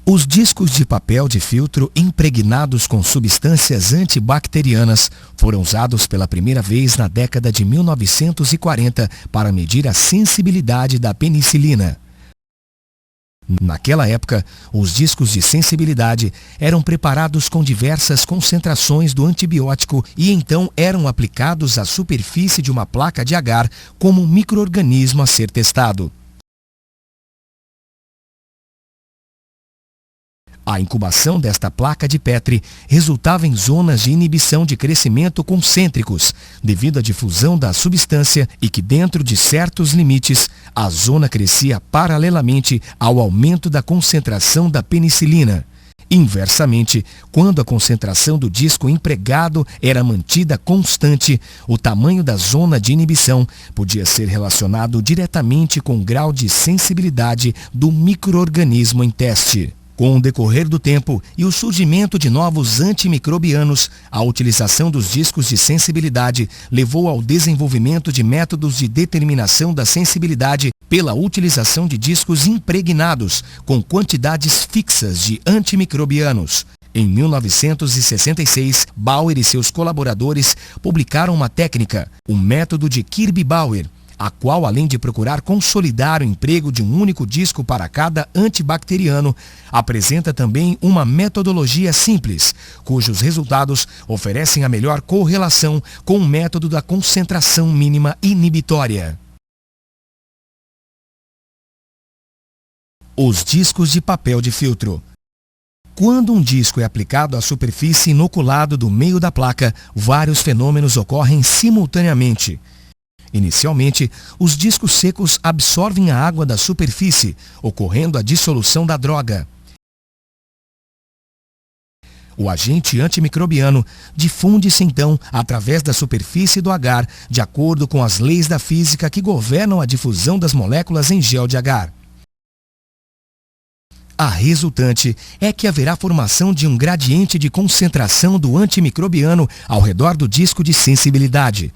Os discos de papel de filtro impregnados com substâncias antibacterianas foram usados pela primeira vez na década de 1940 para medir a sensibilidade da penicilina. Naquela época, os discos de sensibilidade eram preparados com diversas concentrações do antibiótico e então eram aplicados à superfície de uma placa de agar como um micro-organismo a ser testado. A incubação desta placa de Petri resultava em zonas de inibição de crescimento concêntricos, devido à difusão da substância e que, dentro de certos limites, a zona crescia paralelamente ao aumento da concentração da penicilina. Inversamente, quando a concentração do disco empregado era mantida constante, o tamanho da zona de inibição podia ser relacionado diretamente com o grau de sensibilidade do micro-organismo em teste. Com o decorrer do tempo e o surgimento de novos antimicrobianos, a utilização dos discos de sensibilidade levou ao desenvolvimento de métodos de determinação da sensibilidade pela utilização de discos impregnados com quantidades fixas de antimicrobianos. Em 1966, Bauer e seus colaboradores publicaram uma técnica, o método de Kirby-Bauer, a qual, além de procurar consolidar o emprego de um único disco para cada antibacteriano, apresenta também uma metodologia simples, cujos resultados oferecem a melhor correlação com o método da concentração mínima inibitória. Os discos de papel de filtro. Quando um disco é aplicado à superfície inoculado do meio da placa, vários fenômenos ocorrem simultaneamente. Inicialmente, os discos secos absorvem a água da superfície, ocorrendo a dissolução da droga. O agente antimicrobiano difunde-se então através da superfície do agar, de acordo com as leis da física que governam a difusão das moléculas em gel de agar. A resultante é que haverá formação de um gradiente de concentração do antimicrobiano ao redor do disco de sensibilidade.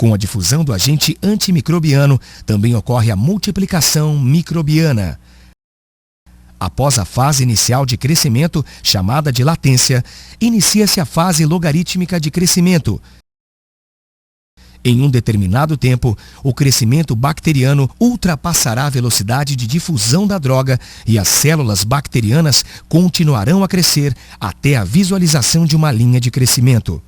Com a difusão do agente antimicrobiano, também ocorre a multiplicação microbiana. Após a fase inicial de crescimento, chamada de latência, inicia-se a fase logarítmica de crescimento. Em um determinado tempo, o crescimento bacteriano ultrapassará a velocidade de difusão da droga e as células bacterianas continuarão a crescer até a visualização de uma linha de crescimento.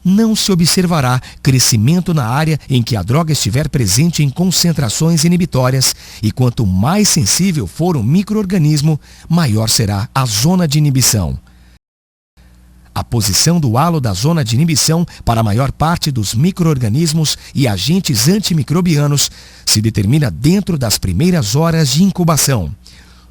Não se observará crescimento na área em que a droga estiver presente em concentrações inibitórias e quanto mais sensível for o micro-organismo, maior será a zona de inibição. A posição do halo da zona de inibição para a maior parte dos micro-organismos e agentes antimicrobianos se determina dentro das primeiras horas de incubação,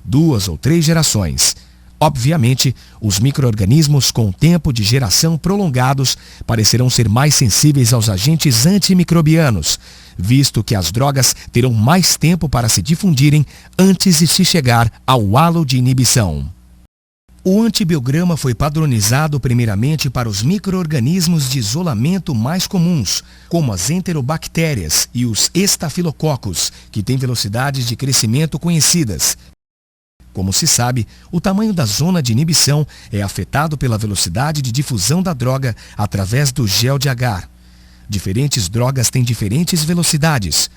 2 ou 3 gerações. Obviamente, os micro-organismos com tempo de geração prolongados parecerão ser mais sensíveis aos agentes antimicrobianos, visto que as drogas terão mais tempo para se difundirem antes de se chegar ao halo de inibição. O antibiograma foi padronizado primeiramente para os micro-organismos de isolamento mais comuns, como as enterobactérias e os estafilococos, que têm velocidades de crescimento conhecidas. Como se sabe, o tamanho da zona de inibição é afetado pela velocidade de difusão da droga através do gel de agar. Diferentes drogas têm diferentes velocidades.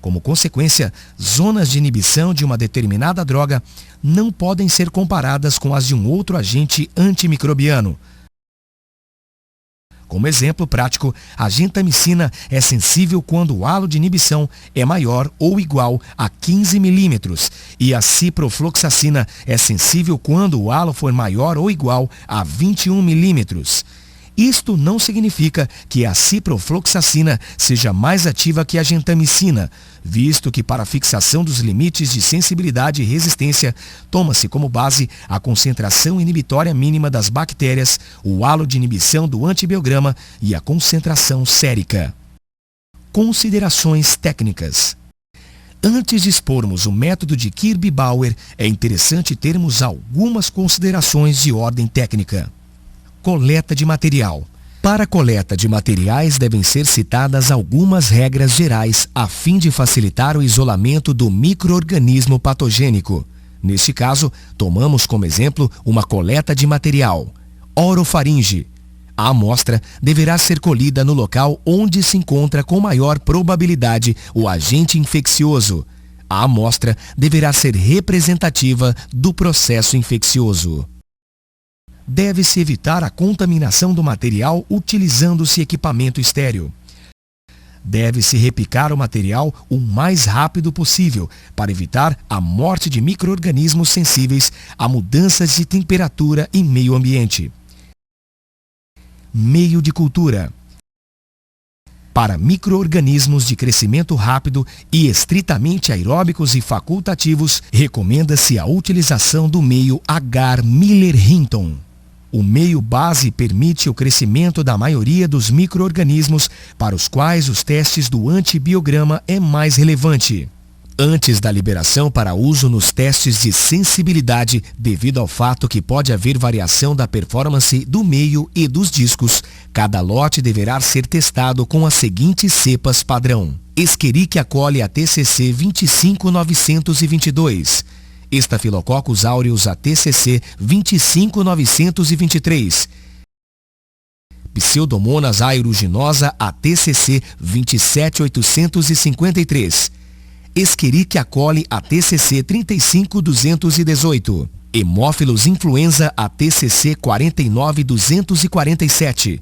Como consequência, zonas de inibição de uma determinada droga não podem ser comparadas com as de um outro agente antimicrobiano. Como exemplo prático, a gentamicina é sensível quando o halo de inibição é maior ou igual a 15 milímetros e a ciprofloxacina é sensível quando o halo for maior ou igual a 21 milímetros. Isto não significa que a ciprofloxacina seja mais ativa que a gentamicina, visto que para a fixação dos limites de sensibilidade e resistência, toma-se como base a concentração inibitória mínima das bactérias, o halo de inibição do antibiograma e a concentração sérica. Considerações técnicas. Antes de expormos o método de Kirby-Bauer, é interessante termos algumas considerações de ordem técnica. Coleta de material. Para a coleta de materiais devem ser citadas algumas regras gerais a fim de facilitar o isolamento do micro-organismo patogênico. Neste caso, tomamos como exemplo uma coleta de material, orofaringe. A amostra deverá ser colhida no local onde se encontra com maior probabilidade o agente infeccioso. A amostra deverá ser representativa do processo infeccioso. Deve-se evitar a contaminação do material utilizando-se equipamento estéril. Deve-se repicar o material o mais rápido possível para evitar a morte de micro-organismos sensíveis a mudanças de temperatura e meio ambiente. Meio de cultura. Para micro-organismos de crescimento rápido e estritamente aeróbicos e facultativos, recomenda-se a utilização do meio agar Miller-Hinton. O meio base permite o crescimento da maioria dos micro-organismos para os quais os testes do antibiograma é mais relevante. Antes da liberação para uso nos testes de sensibilidade, devido ao fato que pode haver variação da performance do meio e dos discos, cada lote deverá ser testado com as seguintes cepas padrão: Escherichia coli ATCC 25922, Staphylococcus aureus ATCC 25923, Pseudomonas aeruginosa ATCC 27853, Escherichia coli ATCC 35218, Haemophilus influenza ATCC 49247,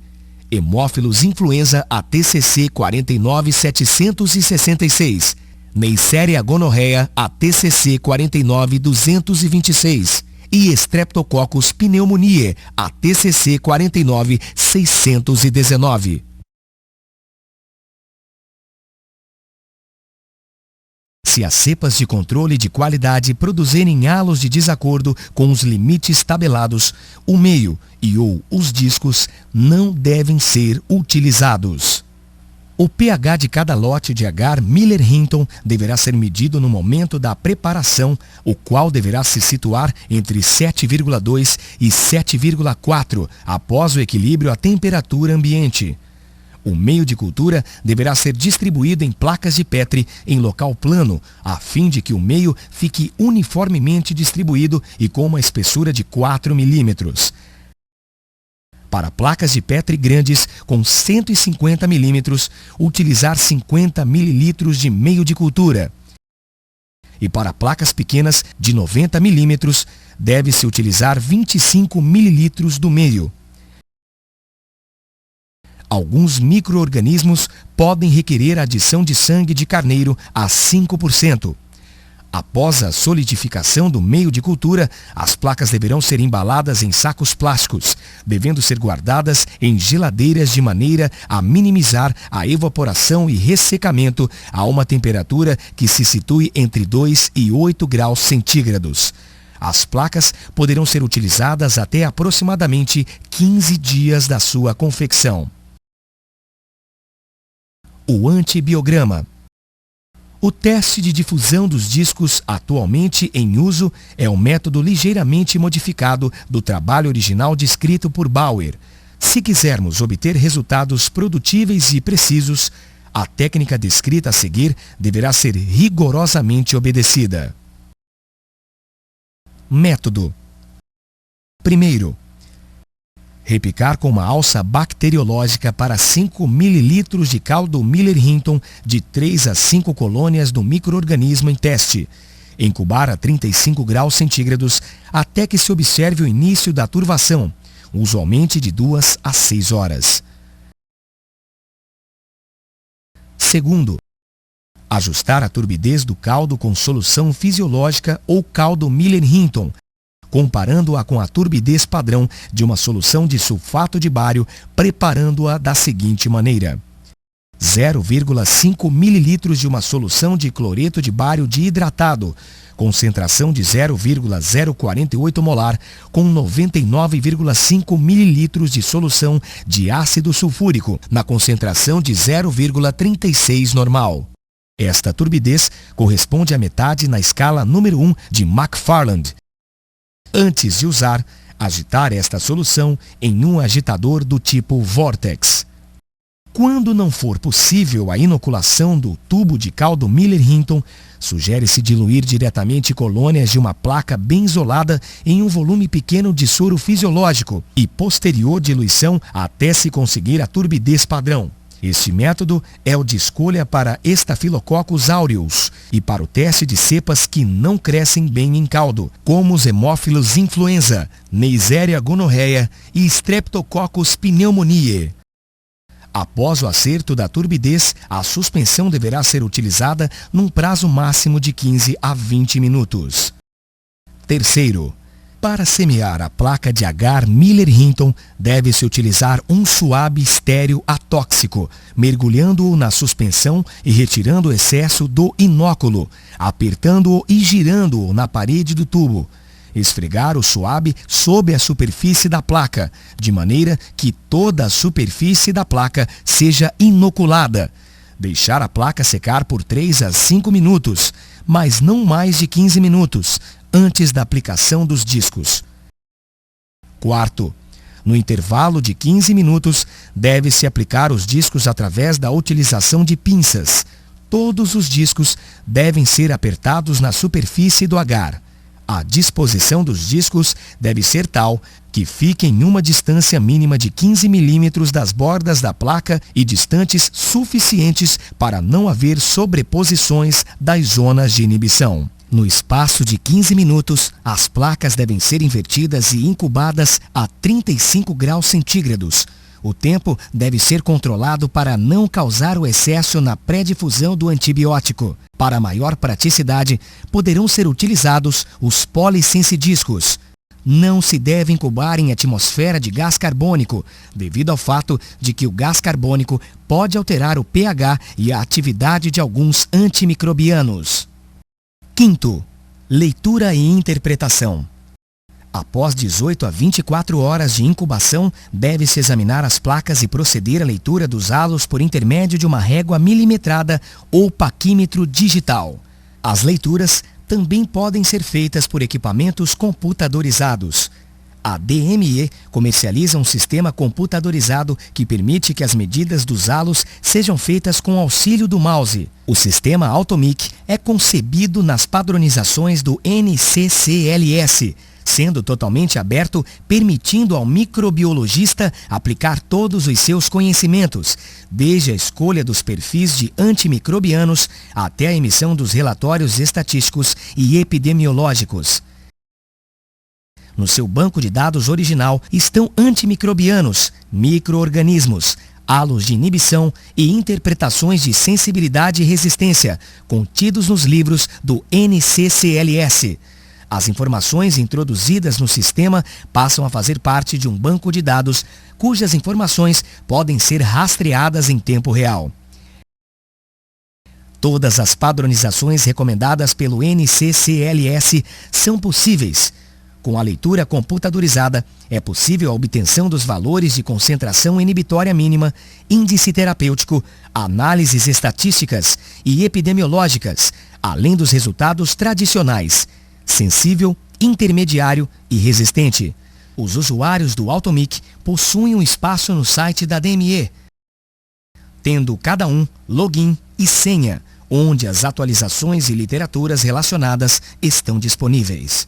Haemophilus influenza ATCC 49766, Neisseria gonorrhea ATCC 49226 e Streptococcus pneumoniae ATCC 49619. Se as cepas de controle de qualidade produzirem halos de desacordo com os limites tabelados, o meio e/ou os discos não devem ser utilizados. O pH de cada lote de agar Miller-Hinton deverá ser medido no momento da preparação, o qual deverá se situar entre 7,2 e 7,4 após o equilíbrio à temperatura ambiente. O meio de cultura deverá ser distribuído em placas de Petri em local plano, a fim de que o meio fique uniformemente distribuído e com uma espessura de 4 milímetros. Para placas de Petri grandes com 150 milímetros, utilizar 50 mililitros de meio de cultura. E para placas pequenas de 90 milímetros, deve-se utilizar 25 mililitros do meio. Alguns micro-organismos podem requerer a adição de sangue de carneiro a 5%. Após a solidificação do meio de cultura, as placas deverão ser embaladas em sacos plásticos, devendo ser guardadas em geladeiras de maneira a minimizar a evaporação e ressecamento a uma temperatura que se situe entre 2 e 8 graus centígrados. As placas poderão ser utilizadas até aproximadamente 15 dias da sua confecção. O antibiograma. O teste de difusão dos discos atualmente em uso é um método ligeiramente modificado do trabalho original descrito por Bauer. Se quisermos obter resultados produtíveis e precisos, a técnica descrita a seguir deverá ser rigorosamente obedecida. Método. Primeiro, repicar com uma alça bacteriológica para 5 ml de caldo Miller-Hinton de 3 a 5 colônias do micro-organismo em teste. Incubar a 35 graus centígrados até que se observe o início da turvação, usualmente de 2 a 6 horas. Segundo, ajustar a turbidez do caldo com solução fisiológica ou caldo Miller-Hinton, comparando-a com a turbidez padrão de uma solução de sulfato de bário, preparando-a da seguinte maneira: 0,5 ml de uma solução de cloreto de bário desidratado, concentração de 0,048 molar, com 99,5 ml de solução de ácido sulfúrico, na concentração de 0,36 normal. Esta turbidez corresponde à metade na escala número 1 de Macfarland. Antes de usar, Agitar esta solução em um agitador do tipo Vortex. Quando não for possível a inoculação do tubo de caldo Miller-Hinton, sugere-se diluir diretamente colônias de uma placa bem isolada em um volume pequeno de soro fisiológico e posterior diluição até se conseguir a turbidez padrão. Este método é o de escolha para Staphylococcus aureus e para o teste de cepas que não crescem bem em caldo, como os hemófilos influenza, Neisseria gonorrhea e Streptococcus pneumoniae. Após o acerto da turbidez, a suspensão deverá ser utilizada num prazo máximo de 15 a 20 minutos. Terceiro, para semear a placa de agar Miller-Hinton, deve-se utilizar um suave estéreo atóxico, mergulhando-o na suspensão e retirando o excesso do inóculo, apertando-o e girando-o na parede do tubo. Esfregar o suave sob a superfície da placa, de maneira que toda a superfície da placa seja inoculada. Deixar a placa secar por 3 a 5 minutos, mas não mais de 15 minutos, antes da aplicação dos discos. Quarto, no intervalo de 15 minutos, deve-se aplicar os discos através da utilização de pinças. Todos os discos devem ser apertados na superfície do agar. A disposição dos discos deve ser tal que fiquem em uma distância mínima de 15 milímetros das bordas da placa e distantes suficientes para não haver sobreposições das zonas de inibição. No espaço de 15 minutos, as placas devem ser invertidas e incubadas a 35 graus centígrados. O tempo deve ser controlado para não causar o excesso na pré-difusão do antibiótico. Para maior praticidade, poderão ser utilizados os polissensidiscos. Não se deve incubar em atmosfera de gás carbônico, devido ao fato de que o gás carbônico pode alterar o pH e a atividade de alguns antimicrobianos. Quinto, leitura e interpretação. Após 18 a 24 horas de incubação, deve-se examinar as placas e proceder à leitura dos halos por intermédio de uma régua milimetrada ou paquímetro digital. As leituras também podem ser feitas por equipamentos computadorizados. A DME comercializa um sistema computadorizado que permite que as medidas dos halos sejam feitas com auxílio do mouse. O sistema Automic é concebido nas padronizações do NCCLS, sendo totalmente aberto, permitindo ao microbiologista aplicar todos os seus conhecimentos, desde a escolha dos perfis de antimicrobianos até a emissão dos relatórios estatísticos e epidemiológicos. No seu banco de dados original estão antimicrobianos, micro-organismos, halos de inibição e interpretações de sensibilidade e resistência, contidos nos livros do NCCLS. As informações introduzidas no sistema passam a fazer parte de um banco de dados, cujas informações podem ser rastreadas em tempo real. Todas as padronizações recomendadas pelo NCCLS são possíveis. Com a leitura computadorizada, é possível a obtenção dos valores de concentração inibitória mínima, índice terapêutico, análises estatísticas e epidemiológicas, além dos resultados tradicionais: sensível, intermediário e resistente. Os usuários do Automic possuem um espaço no site da DME, tendo cada um login e senha, onde as atualizações e literaturas relacionadas estão disponíveis.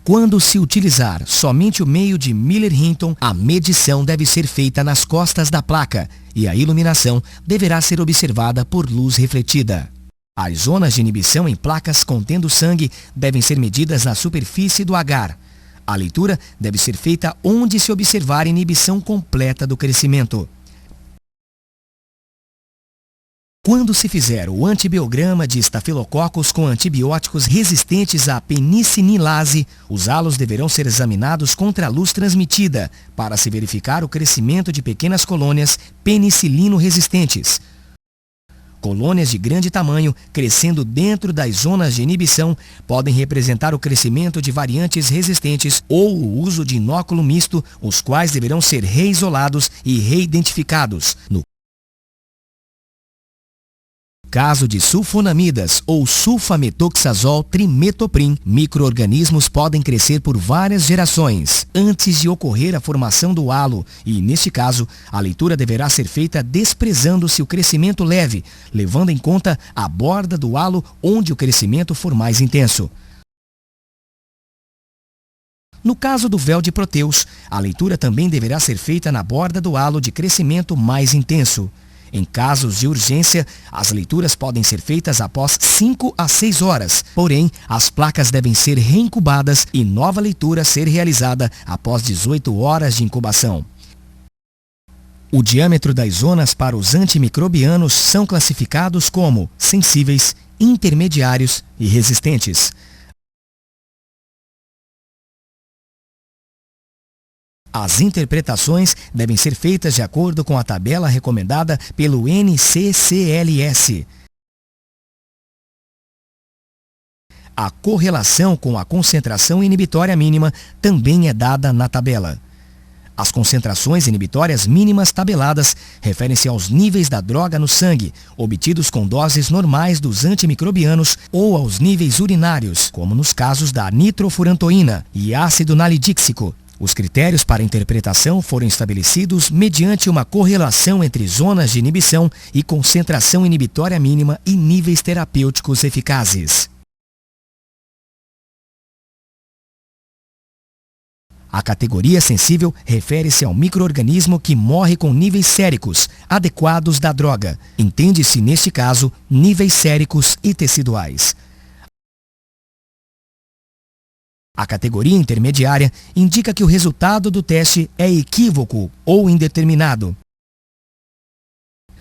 Quando se utilizar somente o meio de Miller-Hinton, a medição deve ser feita nas costas da placa e a iluminação deverá ser observada por luz refletida. As zonas de inibição em placas contendo sangue devem ser medidas na superfície do agar. A leitura deve ser feita onde se observar a inibição completa do crescimento. Quando se fizer o antibiograma de estafilococos com antibióticos resistentes à penicinilase, os halos deverão ser examinados contra a luz transmitida para se verificar o crescimento de pequenas colônias penicilino-resistentes. Colônias de grande tamanho, crescendo dentro das zonas de inibição, podem representar o crescimento de variantes resistentes ou o uso de inóculo misto, os quais deverão ser reisolados e reidentificados. No caso de sulfonamidas ou sulfametoxazol trimetoprim, micro-organismos podem crescer por várias gerações antes de ocorrer a formação do halo e, neste caso, a leitura deverá ser feita desprezando-se o crescimento leve, levando em conta a borda do halo onde o crescimento for mais intenso. No caso do véu de Proteus, a leitura também deverá ser feita na borda do halo de crescimento mais intenso. Em casos de urgência, as leituras podem ser feitas após 5 a 6 horas, porém, as placas devem ser reincubadas e nova leitura ser realizada após 18 horas de incubação. O diâmetro das zonas para os antimicrobianos são classificados como sensíveis, intermediários e resistentes. As interpretações devem ser feitas de acordo com a tabela recomendada pelo NCCLS. A correlação com a concentração inibitória mínima também é dada na tabela. As concentrações inibitórias mínimas tabeladas referem-se aos níveis da droga no sangue, obtidos com doses normais dos antimicrobianos ou aos níveis urinários, como nos casos da nitrofurantoína e ácido nalidíxico. Os critérios para interpretação foram estabelecidos mediante uma correlação entre zonas de inibição e concentração inibitória mínima e níveis terapêuticos eficazes. A categoria sensível refere-se ao micro-organismo que morre com níveis séricos adequados da droga. Entende-se, neste caso, níveis séricos e teciduais. A categoria intermediária indica que o resultado do teste é equívoco ou indeterminado.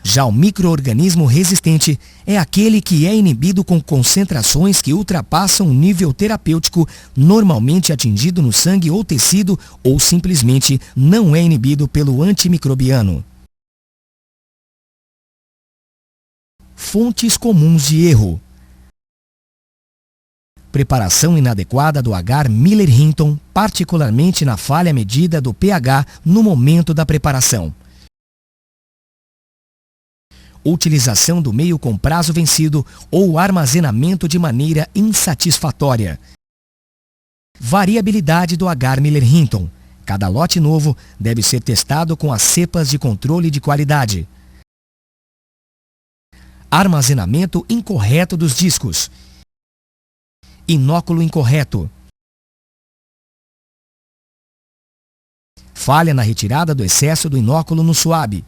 Já o micro-organismo resistente é aquele que é inibido com concentrações que ultrapassam o nível terapêutico normalmente atingido no sangue ou tecido ou simplesmente não é inibido pelo antimicrobiano. Fontes comuns de erro. Preparação inadequada do agar Miller-Hinton, particularmente na falha medida do pH no momento da preparação. Utilização do meio com prazo vencido ou armazenamento de maneira insatisfatória. Variabilidade do agar Miller-Hinton. Cada lote novo deve ser testado com as cepas de controle de qualidade. Armazenamento incorreto dos discos. Inóculo incorreto. Falha na retirada do excesso do inóculo no suave.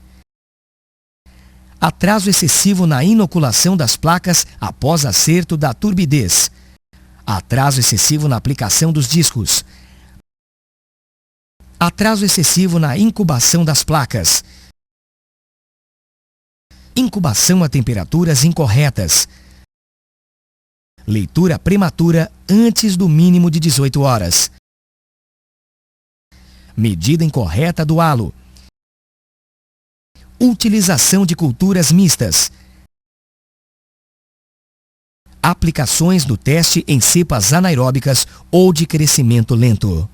Atraso excessivo na inoculação das placas após acerto da turbidez. Atraso excessivo na aplicação dos discos. Atraso excessivo na incubação das placas. Incubação a temperaturas incorretas. Leitura prematura antes do mínimo de 18 horas. Medida incorreta do halo. Utilização de culturas mistas. Aplicações do teste em cepas anaeróbicas ou de crescimento lento.